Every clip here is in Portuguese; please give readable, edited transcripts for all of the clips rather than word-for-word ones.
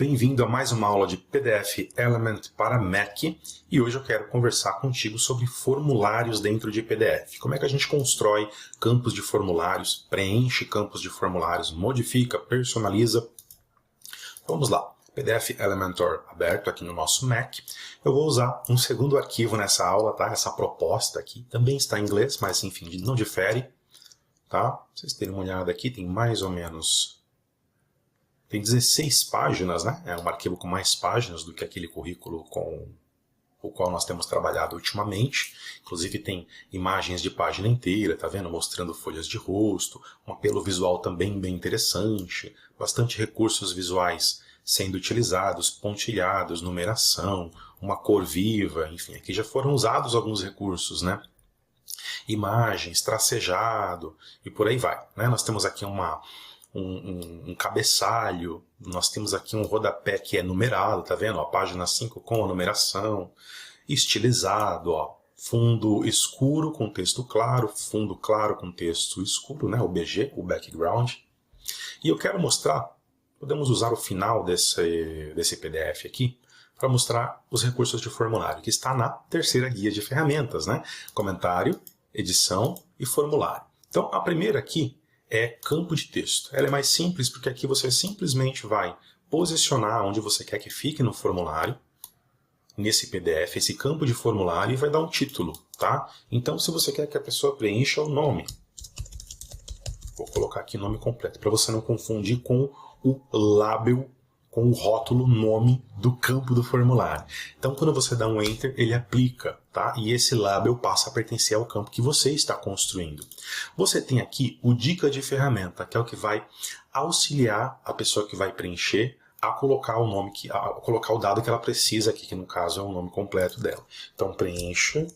Bem-vindo a mais uma aula de PDF Element para Mac e hoje eu quero conversar contigo sobre formulários dentro de PDF. Como é que a gente constrói campos de formulários, preenche campos de formulários, modifica, personaliza. Vamos lá, PDF Elementor aberto aqui no nosso Mac. Eu vou usar um segundo arquivo nessa aula, tá? Essa proposta aqui também está em inglês, mas enfim, não difere. Tá? Pra vocês terem uma olhada aqui, tem mais ou menos... Tem 16 páginas, né? É um arquivo com mais páginas do que aquele currículo com o qual nós temos trabalhado ultimamente. Inclusive tem imagens de página inteira, tá vendo? Mostrando folhas de rosto, um apelo visual também bem interessante, bastante recursos visuais sendo utilizados, pontilhados, numeração, uma cor viva, enfim, aqui já foram usados alguns recursos, né? Imagens, tracejado e por aí vai, né? Nós temos aqui um cabeçalho, nós temos aqui um rodapé que é numerado, tá vendo? Ó, página 5 com a numeração, estilizado, ó, fundo escuro com texto claro, fundo claro com texto escuro, né? O BG, o background. E eu quero mostrar, podemos usar o final desse PDF aqui, para mostrar os recursos de formulário, que está na terceira guia de ferramentas, né? Comentário, edição e formulário. Então, a primeira aqui é campo de texto. Ela é mais simples porque aqui você simplesmente vai posicionar onde você quer que fique no formulário, nesse PDF, esse campo de formulário, e vai dar um título, tá? Então, se você quer que a pessoa preencha o nome, vou colocar aqui o nome completo, para você não confundir com o label, com o rótulo nome do campo do formulário. Então, quando você dá um Enter, ele aplica, tá? E esse label passa a pertencer ao campo que você está construindo. Você tem aqui o dica de ferramenta, que é o que vai auxiliar a pessoa que vai preencher a colocar o nome, a colocar o dado que ela precisa aqui, que no caso é o nome completo dela. Então, preencha.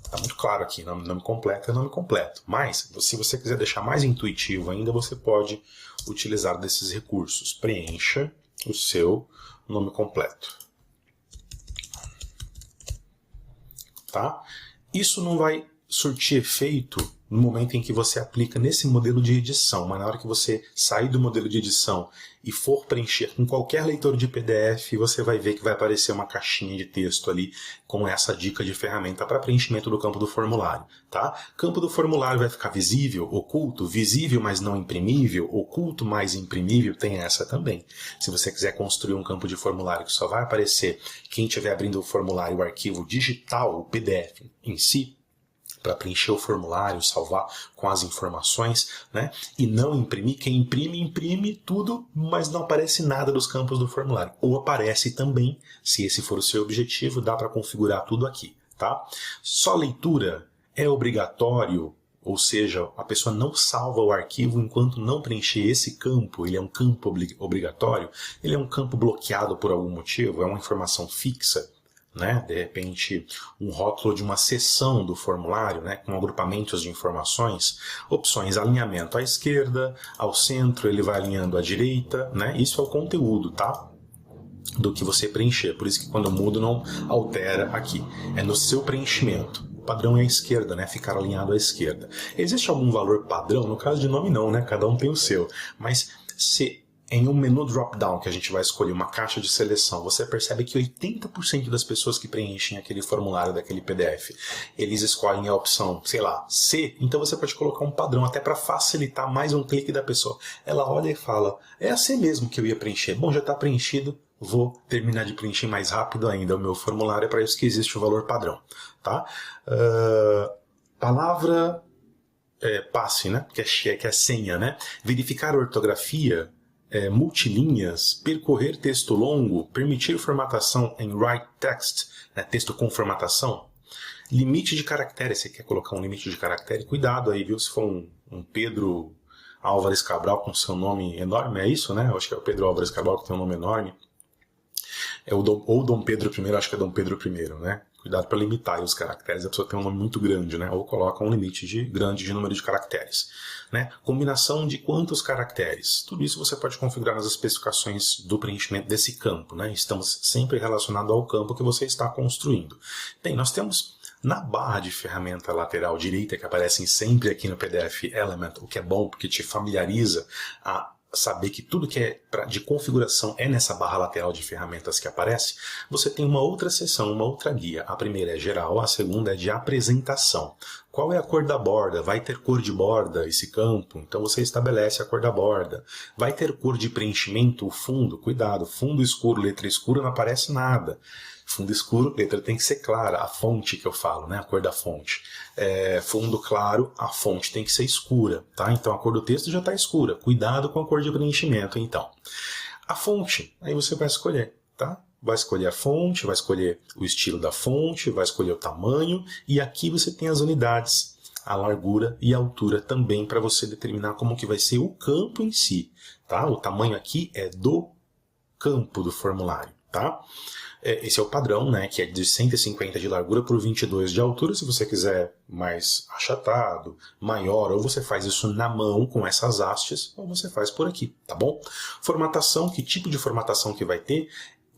Está muito claro aqui, nome completo é nome completo. Mas, se você quiser deixar mais intuitivo ainda, você pode utilizar desses recursos. Preencha o seu nome completo. Tá? Isso não vai surtir efeito no momento em que você aplica nesse modelo de edição, mas na hora que você sair do modelo de edição e for preencher com qualquer leitor de PDF, você vai ver que vai aparecer uma caixinha de texto ali com essa dica de ferramenta para preenchimento do campo do formulário. Tá? Campo do formulário vai ficar visível, oculto, visível mas não imprimível, oculto mais imprimível, tem essa também. Se você quiser construir um campo de formulário que só vai aparecer quem estiver abrindo o formulário, o arquivo digital, o PDF em si, para preencher o formulário, salvar com as informações, né? E não imprimir. Quem imprime, imprime tudo, mas não aparece nada dos campos do formulário. Ou aparece também, se esse for o seu objetivo, dá para configurar tudo aqui, tá? Só leitura é obrigatório, ou seja, a pessoa não salva o arquivo enquanto não preencher esse campo. Ele é um campo obrigatório, ele é um campo bloqueado por algum motivo, é uma informação fixa, né? De repente, um rótulo de uma seção do formulário, né? Com agrupamentos de informações, opções, alinhamento à esquerda, ao centro, ele vai alinhando à direita, né? Isso é o conteúdo, tá? Do que você preencher. Por isso que quando eu mudo não altera aqui. É no seu preenchimento. O padrão é à esquerda, né? Ficar alinhado à esquerda. Existe algum valor padrão? No caso de nome não, né? Cada um tem o seu. Mas se em um menu drop-down que a gente vai escolher uma caixa de seleção, você percebe que 80% das pessoas que preenchem aquele formulário daquele PDF, eles escolhem a opção, sei lá, C. Então você pode colocar um padrão até para facilitar mais um clique da pessoa. Ela olha e fala, é a C mesmo que eu ia preencher. Bom, já está preenchido, vou terminar de preencher mais rápido ainda. O meu formulário é para isso que existe o valor padrão. Tá? Palavra passe, né? Que é senha, né? Verificar a ortografia, multilinhas, percorrer texto longo, permitir formatação em write text, né, texto com formatação, limite de caracteres, você quer colocar um limite de caractere, cuidado aí, viu, se for um Pedro Álvares Cabral com seu nome enorme, é isso, né, eu acho que é o Pedro Álvares Cabral que tem um nome enorme, ou Dom Pedro I, acho que é Dom Pedro I, né, cuidado para limitar os caracteres, a pessoa tem um nome muito grande, né, ou coloca um limite grande de número de caracteres. Né? Combinação de quantos caracteres. Tudo isso você pode configurar nas especificações do preenchimento desse campo. Né? Estamos sempre relacionados ao campo que você está construindo. Bem, nós temos na barra de ferramenta lateral direita, que aparecem sempre aqui no PDF Element, o que é bom porque te familiariza a saber que tudo que é de configuração é nessa barra lateral de ferramentas que aparece, você tem uma outra seção, uma outra guia. A primeira é geral, a segunda é de apresentação. Qual é a cor da borda? Vai ter cor de borda esse campo? Então você estabelece a cor da borda. Vai ter cor de preenchimento? O fundo, cuidado, fundo escuro, letra escura, não aparece nada. Fundo escuro, letra tem que ser clara, a fonte que eu falo, né? A cor da fonte. Fundo claro, a fonte tem que ser escura, tá? Então a cor do texto já está escura. Cuidado com a cor de preenchimento, então. A fonte, aí você vai escolher, tá? Vai escolher a fonte, vai escolher o estilo da fonte, vai escolher o tamanho, e aqui você tem as unidades, a largura e a altura também, para você determinar como que vai ser o campo em si, tá? O tamanho aqui é do campo do formulário, tá? Esse é o padrão, né, que é de 150 de largura por 22 de altura. Se você quiser mais achatado, maior, ou você faz isso na mão com essas hastes, ou você faz por aqui, tá bom? Formatação, que tipo de formatação que vai ter?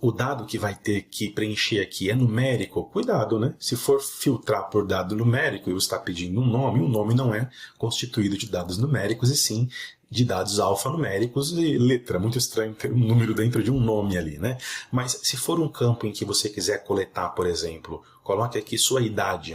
O dado que vai ter que preencher aqui é numérico? Cuidado, né? Se for filtrar por dado numérico e você está pedindo um nome não é constituído de dados numéricos, e sim de dados alfanuméricos e letra. Muito estranho ter um número dentro de um nome ali, né? Mas se for um campo em que você quiser coletar, por exemplo, coloque aqui sua idade.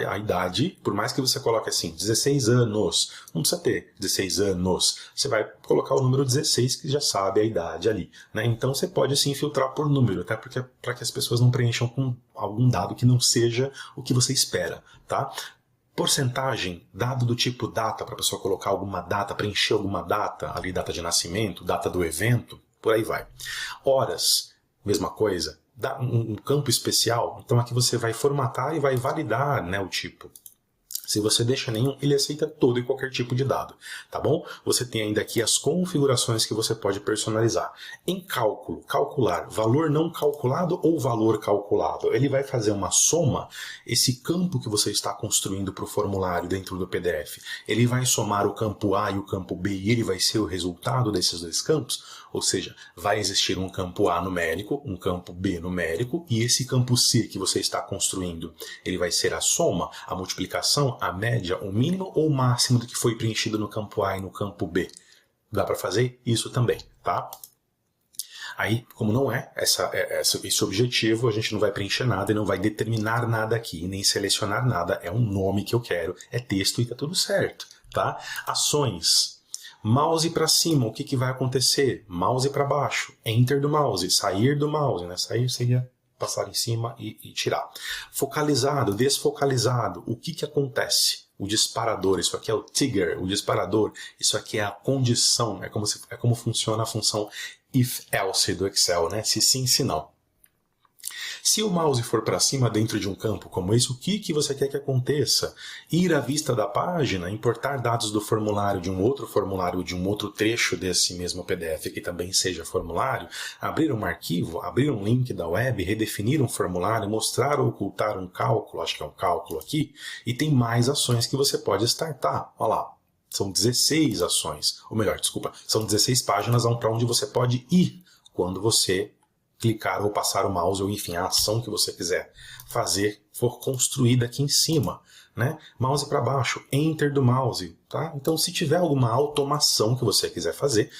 A idade, por mais que você coloque assim, 16 anos, não precisa ter 16 anos. Você vai colocar o número 16, que já sabe a idade ali, né? Então você pode assim filtrar por número, até porque para que as pessoas não preencham com algum dado que não seja o que você espera, tá? Porcentagem, dado do tipo data, para a pessoa colocar alguma data, preencher alguma data, ali data de nascimento, data do evento, por aí vai. Horas, mesma coisa. Um campo especial, então aqui você vai formatar e vai validar, né, o tipo. Se você deixa nenhum, ele aceita todo e qualquer tipo de dado, tá bom? Você tem ainda aqui as configurações que você pode personalizar. Em cálculo, calcular, valor não calculado ou valor calculado. Ele vai fazer uma soma, esse campo que você está construindo para o formulário dentro do PDF. Ele vai somar o campo A e o campo B e ele vai ser o resultado desses dois campos. Ou seja, vai existir um campo A numérico, um campo B numérico, e esse campo C que você está construindo, ele vai ser a soma, a multiplicação, a média, o mínimo ou o máximo do que foi preenchido no campo A e no campo B. Dá para fazer isso também, tá? Aí, como não é esse objetivo, a gente não vai preencher nada e não vai determinar nada aqui, nem selecionar nada. É um nome que eu quero, é texto e tá tudo certo, tá? Ações. Mouse para cima, o que vai acontecer? Mouse para baixo, enter do mouse, sair do mouse, né? Sair seria passar em cima e tirar. Focalizado, desfocalizado, o que acontece? O disparador, isso aqui é o trigger, o disparador, isso aqui é a condição, é como funciona a função if-else do Excel, né? Se sim, se não. Se o mouse for para cima dentro de um campo como esse, o que você quer que aconteça? Ir à vista da página, importar dados do formulário de um outro trecho desse mesmo PDF que também seja formulário, abrir um arquivo, abrir um link da web, redefinir um formulário, mostrar ou ocultar um cálculo, acho que é um cálculo aqui, e tem mais ações que você pode startar. Olha lá. São 16 ações, ou melhor, desculpa, são 16 páginas para onde você pode ir quando você clicar ou passar o mouse, ou enfim, a ação que você quiser fazer for construída aqui em cima, né? Mouse para baixo, enter do mouse, tá? Então, se tiver alguma automação que você quiser fazer,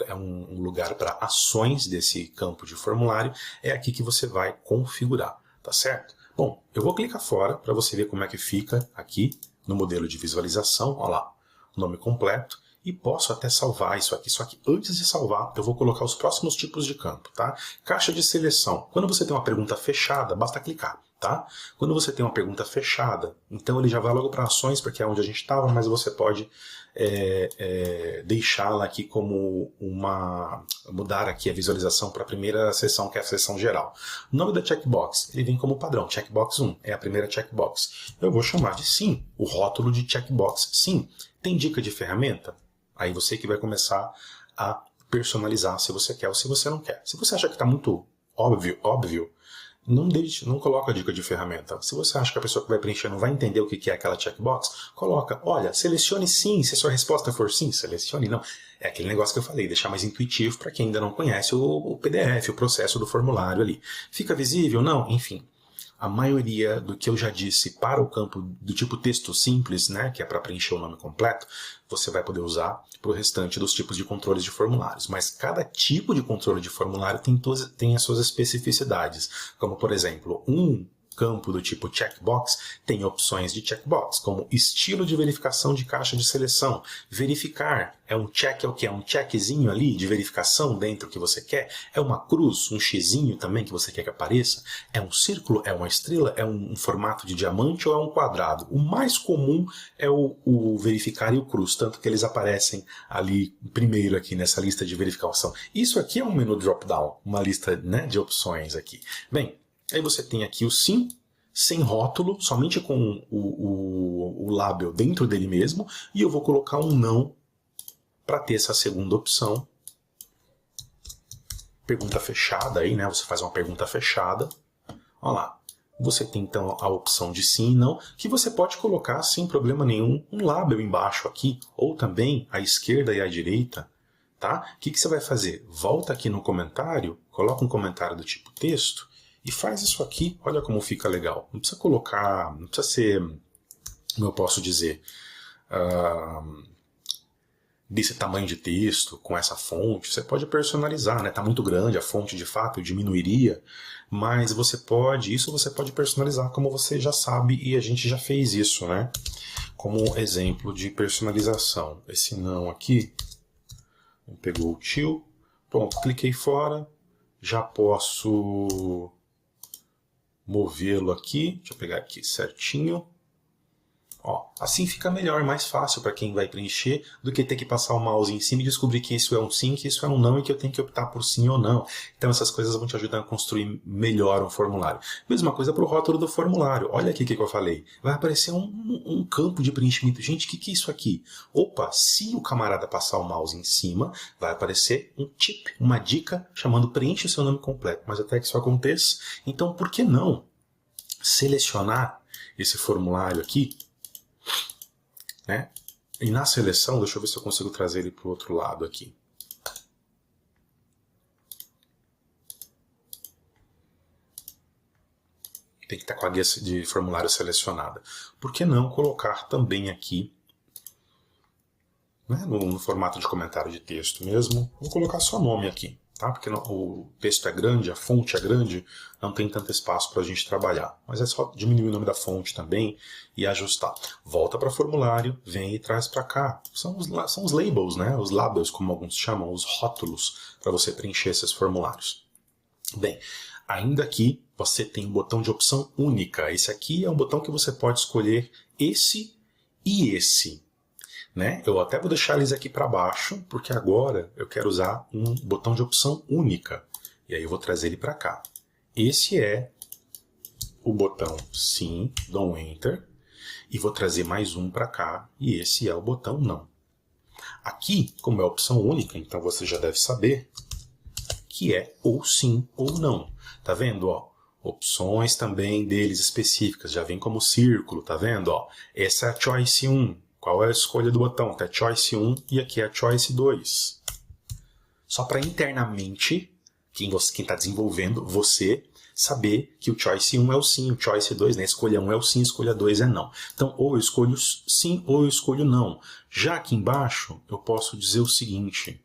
é um lugar para ações desse campo de formulário, é aqui que você vai configurar, tá certo? Bom, eu vou clicar fora para você ver como é que fica aqui no modelo de visualização, olha lá, nome completo. E posso até salvar isso aqui. Só que antes de salvar, eu vou colocar os próximos tipos de campo, tá? Caixa de seleção. Quando você tem uma pergunta fechada, basta clicar, tá? Quando você tem uma pergunta fechada, então ele já vai logo para ações, porque é onde a gente estava, mas você pode deixá-la aqui como mudar aqui a visualização para a primeira seção, que é a seção geral. O nome da checkbox, ele vem como padrão. Checkbox 1 é a primeira checkbox. Eu vou chamar de sim, o rótulo de checkbox sim. Tem dica de ferramenta? Aí você que vai começar a personalizar se você quer ou se você não quer. Se você acha que está muito óbvio, não coloca a dica de ferramenta. Se você acha que a pessoa que vai preencher não vai entender o que é aquela checkbox, coloca, olha, selecione sim, se a sua resposta for sim, selecione não. É aquele negócio que eu falei, deixar mais intuitivo para quem ainda não conhece o PDF, o processo do formulário ali. Fica visível? Não? Enfim. a maioria do que eu já disse para o campo do tipo texto simples, né, que é para preencher o nome completo, você vai poder usar para o restante dos tipos de controles de formulários. Mas cada tipo de controle de formulário tem as suas especificidades. Como, por exemplo, um campo do tipo checkbox tem opções de checkbox, como estilo de verificação de caixa de seleção. Verificar é um check, é o que? É um checkzinho ali de verificação dentro que você quer? É uma cruz, um xizinho também que você quer que apareça? É um círculo? É uma estrela? É um formato de diamante ou é um quadrado? O mais comum é o verificar e o cruz, tanto que eles aparecem ali primeiro aqui nessa lista de verificação. Isso aqui é um menu drop-down, uma lista, né, de opções aqui. Bem, aí você tem aqui o sim, sem rótulo, somente com o label dentro dele mesmo, e eu vou colocar um não para ter essa segunda opção. Pergunta fechada aí, né? Você faz uma pergunta fechada. Olha lá. Você tem então a opção de sim e não, que você pode colocar sem problema nenhum um label embaixo aqui, ou também à esquerda e à direita. Tá? O que você vai fazer? Volta aqui no comentário, coloca um comentário do tipo texto, e faz isso aqui, olha como fica legal. Não precisa colocar, não precisa ser, como eu posso dizer, desse tamanho de texto, com essa fonte. Você pode personalizar, né? Tá muito grande a fonte, de fato, eu diminuiria. Mas isso você pode personalizar como você já sabe e a gente já fez isso, né? Como exemplo de personalização. Esse não aqui, pegou o tio, pronto, cliquei fora, já posso movê-lo aqui, deixa eu pegar aqui certinho. Ó, assim fica melhor, mais fácil para quem vai preencher do que ter que passar o mouse em cima e descobrir que isso é um sim, que isso é um não e que eu tenho que optar por sim ou não. Então essas coisas vão te ajudar a construir melhor um formulário. Mesma coisa para o rótulo do formulário. Olha aqui o que eu falei. Vai aparecer um campo de preenchimento. Gente, o que é isso aqui? Opa, se o camarada passar o mouse em cima, vai aparecer um tip, uma dica chamando preenche o seu nome completo. Mas até que isso aconteça, então por que não selecionar esse formulário aqui, né? E na seleção, deixa eu ver se eu consigo trazer ele para o outro lado aqui. Tem que estar com a guia de formulário selecionada. Por que não colocar também aqui, né, no formato de comentário de texto mesmo, vou colocar só nome aqui, tá? Porque o texto é grande, a fonte é grande, não tem tanto espaço para a gente trabalhar. Mas é só diminuir o nome da fonte também e ajustar. Volta para formulário, vem e traz para cá. São os labels, né? Os labels, como alguns chamam, os rótulos, para você preencher esses formulários. Bem, ainda aqui você tem um botão de opção única. Esse aqui é um botão que você pode escolher esse e esse. Né? Eu até vou deixar eles aqui para baixo, porque agora eu quero usar um botão de opção única. E aí eu vou trazer ele para cá. Esse é o botão sim, dou enter, e vou trazer mais um para cá, e esse é o botão não. Aqui, como é a opção única, então você já deve saber que é ou sim ou não. Tá vendo? Ó, opções também deles específicas, já vem como círculo, tá vendo? Ó, essa é a choice 1. Qual é a escolha do botão? Tá, choice 1 e aqui é a choice 2. Só para internamente, quem está desenvolvendo, você saber que o choice 1 é o sim, o choice 2, né? Escolha 1 é o sim, escolha 2 é não. Então, ou eu escolho sim ou eu escolho não. Já aqui embaixo, eu posso dizer o seguinte,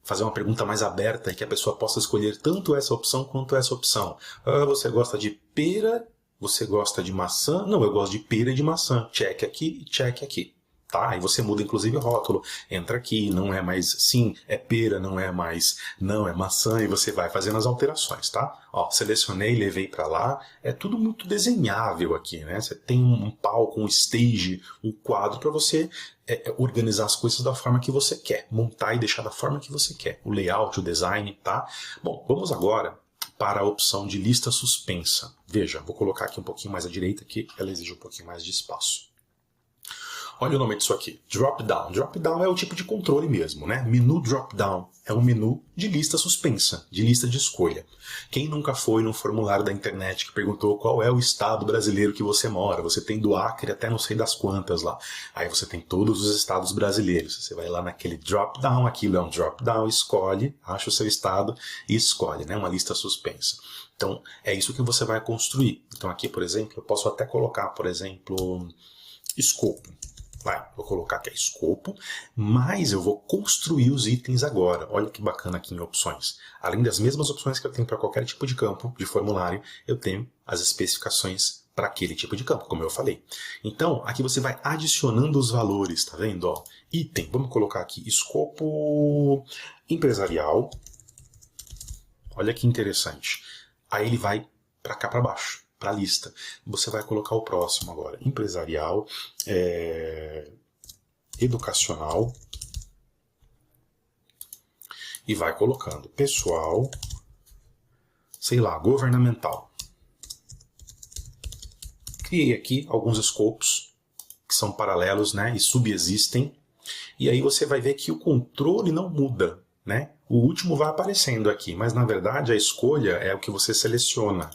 fazer uma pergunta mais aberta e que a pessoa possa escolher tanto essa opção quanto essa opção. Você gosta de pera? Você gosta de maçã? Não, eu gosto de pera e de maçã. Check aqui e check aqui. Tá? Aí você muda inclusive o rótulo, entra aqui, não é mais sim, é pera, não é mais não, é maçã, e você vai fazendo as alterações, tá? Ó, selecionei, levei para lá, é tudo muito desenhável aqui, né? Você tem um palco, um stage, um quadro para você organizar as coisas da forma que você quer, montar e deixar da forma que você quer, o layout, o design, tá? Bom, vamos agora para a opção de lista suspensa. Veja, vou colocar aqui um pouquinho mais à direita, que ela exige um pouquinho mais de espaço. Olha o nome disso aqui, drop-down. Drop-down é o tipo de controle mesmo, né? Menu drop-down é um menu de lista suspensa, de lista de escolha. Quem nunca foi num formulário da internet que perguntou qual é o estado brasileiro que você mora? Você tem do Acre até não sei das quantas lá. Aí você tem todos os estados brasileiros. Você vai lá naquele drop-down, aquilo é um drop-down, escolhe, acha o seu estado e escolhe, né? Uma lista suspensa. Então, é isso que você vai construir. Então aqui, por exemplo, eu posso até colocar, por exemplo, escopo. Vou colocar aqui escopo, mas eu vou construir os itens agora. Olha que bacana aqui em opções. Além das mesmas opções que eu tenho para qualquer tipo de campo de formulário, eu tenho as especificações para aquele tipo de campo, como eu falei. Então, aqui você vai adicionando os valores, tá vendo? Ó, item, vamos colocar aqui escopo empresarial. Olha que interessante. Aí ele vai para cá para baixo, para a lista. Você vai colocar o próximo agora. Empresarial, educacional. E vai colocando pessoal, sei lá, governamental. Criei aqui alguns escopos que são paralelos, né, e subexistem. E aí você vai ver que o controle não muda, né? O último vai aparecendo aqui, mas na verdade a escolha é o que você seleciona.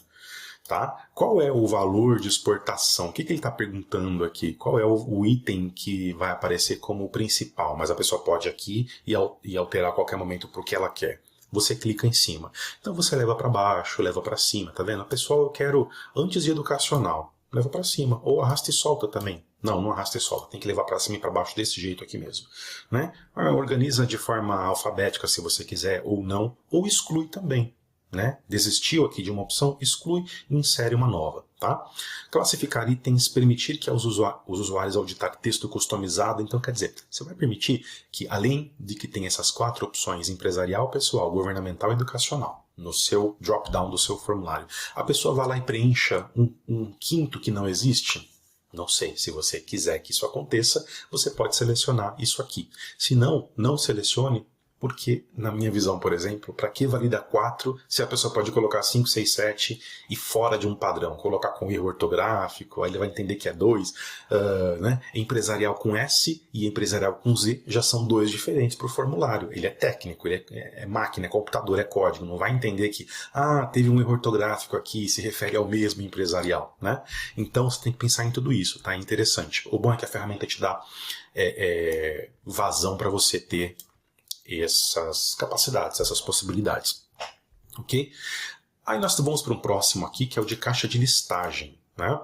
Tá? Qual é o valor de exportação? O que ele está perguntando aqui? Qual é o item que vai aparecer como o principal? Mas a pessoa pode aqui e alterar a qualquer momento para o que ela quer. Você clica em cima. Então você leva para baixo, leva para cima, tá vendo? Pessoal, eu quero antes de educacional. Leva para cima. Ou arrasta e solta também. Não, não arrasta e solta. Tem que levar para cima e para baixo desse jeito aqui mesmo. Né? Organiza de forma alfabética se você quiser ou não. Ou exclui também. Né? Desistiu aqui de uma opção, exclui e insere uma nova. Tá? Classificar itens, permitir que os usuários auditar texto customizado. Então, quer dizer, você vai permitir que, além de que tem essas 4 opções, empresarial, pessoal, governamental e educacional, no seu drop-down do seu formulário, a pessoa vai lá e preencha um quinto que não existe? Não sei. Se você quiser que isso aconteça, você pode selecionar isso aqui. Se não, não selecione. Porque, na minha visão, por exemplo, para que valida 4 se a pessoa pode colocar 5, 6, 7 e fora de um padrão? Colocar com erro ortográfico, aí ele vai entender que é 2. Né? Empresarial com S e empresarial com Z já são 2 diferentes para o formulário. Ele é técnico, ele é máquina, é computador, é código. Não vai entender que teve um erro ortográfico aqui, se refere ao mesmo empresarial. Né? Então você tem que pensar em tudo isso. Tá? É interessante. O bom é que a ferramenta te dá vazão para você ter essas capacidades, essas possibilidades. Ok? Aí nós vamos para um próximo aqui, que é o de caixa de listagem. Né?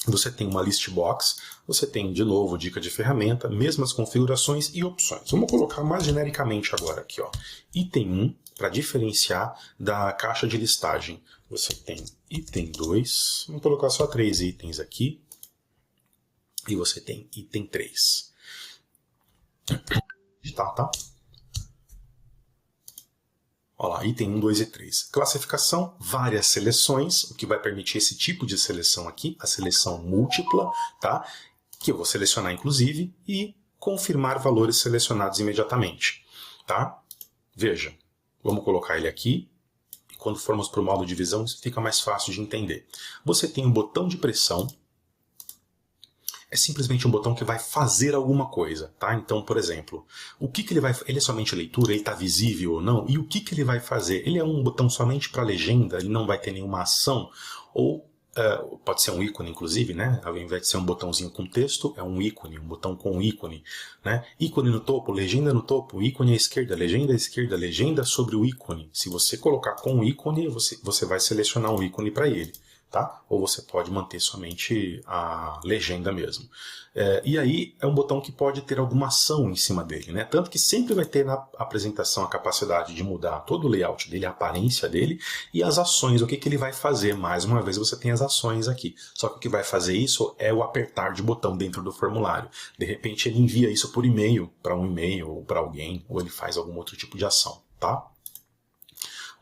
Você tem uma list box, você tem, de novo, dica de ferramenta, mesmas configurações e opções. Vamos colocar mais genericamente agora aqui. Ó. Item 1, para diferenciar da caixa de listagem. Você tem item 2, vamos colocar só 3 itens aqui. E você tem item 3. Tá? Olha lá, item 1, 2 e 3. Classificação, várias seleções, o que vai permitir esse tipo de seleção aqui, a seleção múltipla, tá? Que eu vou selecionar inclusive, e confirmar valores selecionados imediatamente. Tá? Veja, vamos colocar ele aqui, e quando formos para o modo de divisão, fica mais fácil de entender. Você tem um botão de pressão, é simplesmente um botão que vai fazer alguma coisa, tá? Então, por exemplo, o que ele vai... Ele é somente leitura, ele está visível ou não? E o que ele vai fazer? Ele é um botão somente para legenda, ele não vai ter nenhuma ação? Ou pode ser um ícone, inclusive, né? Ao invés de ser um botãozinho com texto, é um ícone, um botão com ícone, né? Ícone no topo, legenda no topo, ícone à esquerda, legenda sobre o ícone. Se você colocar com o ícone, você vai selecionar um ícone para ele. Tá? Ou você pode manter somente a legenda mesmo. E aí é um botão que pode ter alguma ação em cima dele, né? Tanto que sempre vai ter na apresentação a capacidade de mudar todo o layout dele, a aparência dele e as ações, o que ele vai fazer. Mais uma vez você tem as ações aqui. Só que o que vai fazer isso é o apertar de botão dentro do formulário. De repente ele envia isso por e-mail, para um e-mail ou para alguém, ou ele faz algum outro tipo de ação. Tá?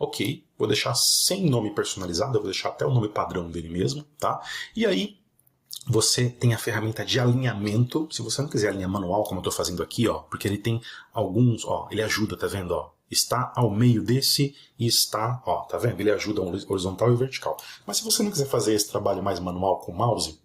Ok, vou deixar sem nome personalizado, eu vou deixar até o nome padrão dele mesmo, tá? E aí, você tem a ferramenta de alinhamento, se você não quiser alinhar manual, como eu estou fazendo aqui, ó, porque ele tem alguns, ó, ele ajuda, tá vendo, ó? Está ao meio desse e está, ó, tá vendo? Ele ajuda horizontal e vertical. Mas se você não quiser fazer esse trabalho mais manual com o mouse,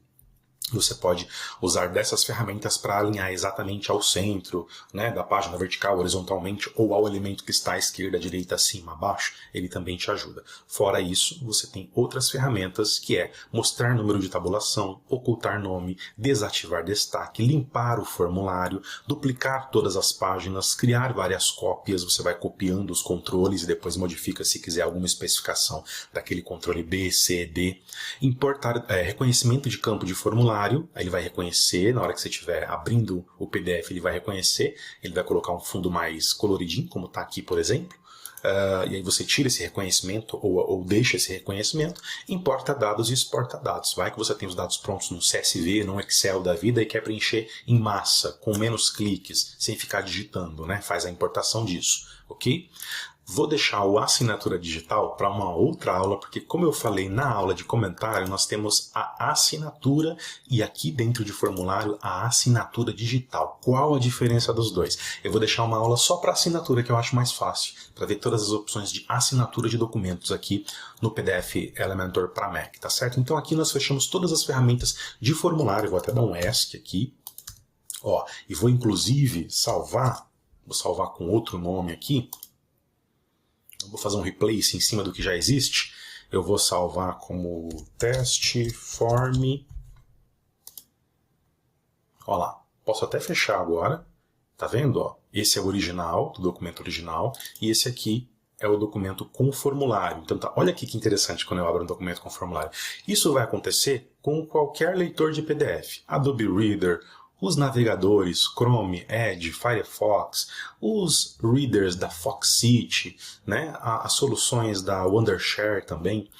Você pode usar dessas ferramentas para alinhar exatamente ao centro, né, da página vertical, horizontalmente, ou ao elemento que está à esquerda, à direita, acima, abaixo. Ele também te ajuda. Fora isso, você tem outras ferramentas que é mostrar número de tabulação, ocultar nome, desativar destaque, limpar o formulário, duplicar todas as páginas, criar várias cópias. Você vai copiando os controles e depois modifica se quiser alguma especificação daquele controle B, C, D. Importar reconhecimento de campo de formulário. Aí ele vai reconhecer, na hora que você estiver abrindo o PDF, ele vai reconhecer, ele vai colocar um fundo mais coloridinho, como está aqui, por exemplo. E aí você tira esse reconhecimento ou deixa esse reconhecimento, importa dados e exporta dados. Vai que você tem os dados prontos no CSV, no Excel da vida e quer preencher em massa, com menos cliques, sem ficar digitando, né? Faz a importação disso, ok? Vou deixar o assinatura digital para uma outra aula, porque como eu falei na aula de comentário, nós temos a assinatura e aqui dentro de formulário a assinatura digital. Qual a diferença dos dois? Eu vou deixar uma aula só para assinatura, que eu acho mais fácil, para ver todas as opções de assinatura de documentos aqui no PDF Elementor para Mac, tá certo? Então aqui nós fechamos todas as ferramentas de formulário, vou até dar um ESC aqui, ó, e vou inclusive salvar, vou salvar com outro nome aqui. Vou fazer um replace em cima do que já existe. Eu vou salvar como teste form. Olha lá. Posso até fechar agora. Tá vendo? Ó, esse é o original, do documento original. E esse aqui é o documento com formulário. Então, tá, olha aqui que interessante quando eu abro um documento com formulário. Isso vai acontecer com qualquer leitor de PDF. Adobe Reader, os navegadores, Chrome, Edge, Firefox, os readers da Foxit, né, as soluções da Wondershare também.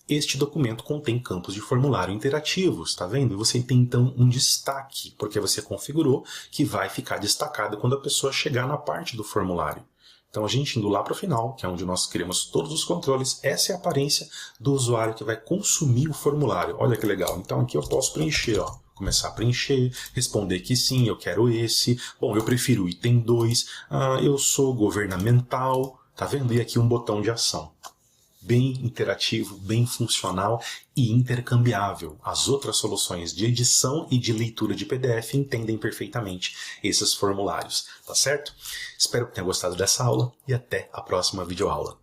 Este documento contém campos de formulário interativos, tá vendo? E você tem então um destaque, porque você configurou que vai ficar destacado quando a pessoa chegar na parte do formulário. Então a gente indo lá para o final, que é onde nós criamos todos os controles, essa é a aparência do usuário que vai consumir o formulário. Olha que legal. Então aqui eu posso preencher, ó. Começar a preencher, responder que sim, eu quero esse. Bom, eu prefiro o item 2. Eu sou governamental. Tá vendo? E aqui um botão de ação. Bem interativo, bem funcional e intercambiável. As outras soluções de edição e de leitura de PDF entendem perfeitamente esses formulários. Tá certo? Espero que tenha gostado dessa aula e até a próxima videoaula.